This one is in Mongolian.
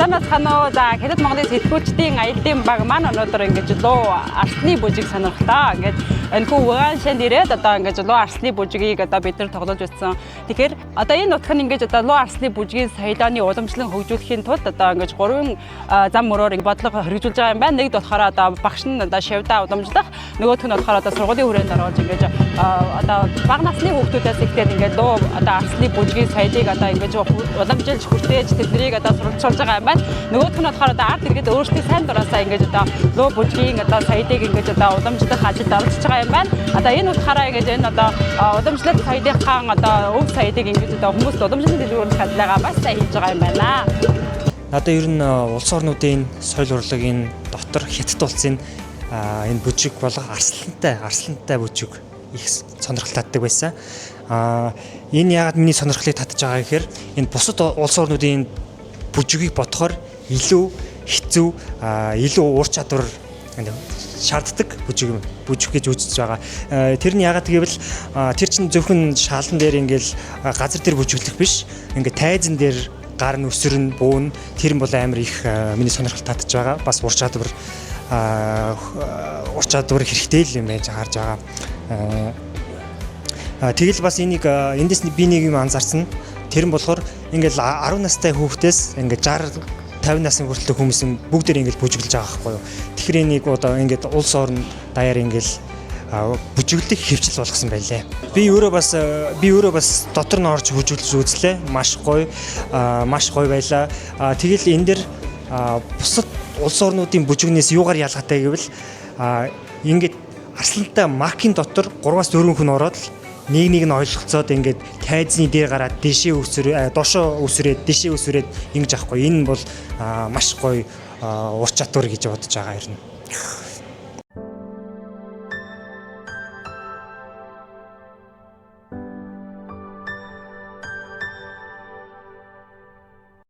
Санаа цанаа за Хятад Монголын сэтгүүлчдийн аяллаа баг маань өнөөдөр ингэж луу арсланы бүжиг сонирхлоо. Ингээд энэхүү Угааншанд ирээд одоо ингэж луу арсланы бүжигийг одоо бид нар тоглож үзсэн. Тэгэхээр одоо энэ утга нь ингэж одоо луу арсланы бүжгийн соёлооны уламжлан хөгжүүлэхийн тулд одоо ингэж гурван зам мөрөөр бодлого хэрэгжүүлж байгаа юм байна. Нэгд болохоор одоо багш нь одоо шавьдаа уламжлах, нөгөөх нь болохоор одоо сургуулийн хүрээнд орж ингэж одоо бага насны хүүхдүүдээс ихтэй ингээд луу одоо арсланы бүжгийн соёлыг одоо ингэж уламжилж хүртээж тэднийг одоо суралцуулж байгаа юм байна. Нөгөөх нь болохоор одоо ард иргэд өөрсдийн сайн дураасаа ингэж одоо луу бүжгийн одоо соёлыг ингэж одоо уламжлах ажилд оролцож байгаа юм байна. Одоо энэ утгаараа ингэж энэ одоо уламжлалт соёлынхаа одоо өв соёлыг ингэж одоо хүмүүст уламжлан дэлгэрүүлэх ажиллагаа бас сайн хийж байгаа юм байна. Одоо ер нь улс орнуудын соёл урлагийн дотор Хятад улсын энэ бүжиг болох арслантай бүжиг их сонирхол татдаг байсан. Энэ яагаад миний сонирхлыг татж байгаа гэхээр энэ бусад улс орнуудын бүжигийг бодохоор илүү хэцүү, илүү ур чадвар шаарддаг бүжиг гэж үзэж байгаа. Тэр нь яагаад гэвэл тэр чинь зөвхөн шаалан дээр ингээл газар дээр бүжиглэх биш. Ингээ тайзан дээр гар нь өсрөн буун тэр нь бол амар их миний сонирхол татж байгаа. Бас ур чадвар хэрэгтэй л юм байж харж байгаа. Тэгэл бас энийг эндээс би нэг юм анзаарсан. Тэр нь болохоор ингээл 10 настай хүүхдээс ингээд 60 50 насны хүртэлх хүмүүс бүгдээр ингээд бүжиглэж байгаа байхгүй юу. Тэгэхээр энийг одоо ингээд улс орн даяар ингээд бүжиглэх хөвчл болгосон байлээ. Би өөрөө бас дотор нь орж бүжиглэж үзлээ. Маш гоё байлаа. Тэгэл энэ дэр бусад улс орнуудын бүжигнээс юугаар ялгаатай гэвэл ингээд арслантай маркийн дотор 3-4 хүн ороод нэг нь ойлголцоод ингээд тайзны дээр гараад доошоо өсрээд дээшээ өсрээд ингэж авахгүй. Энэ бол маш гоё ур чадвар гэж бодож байгаа юм.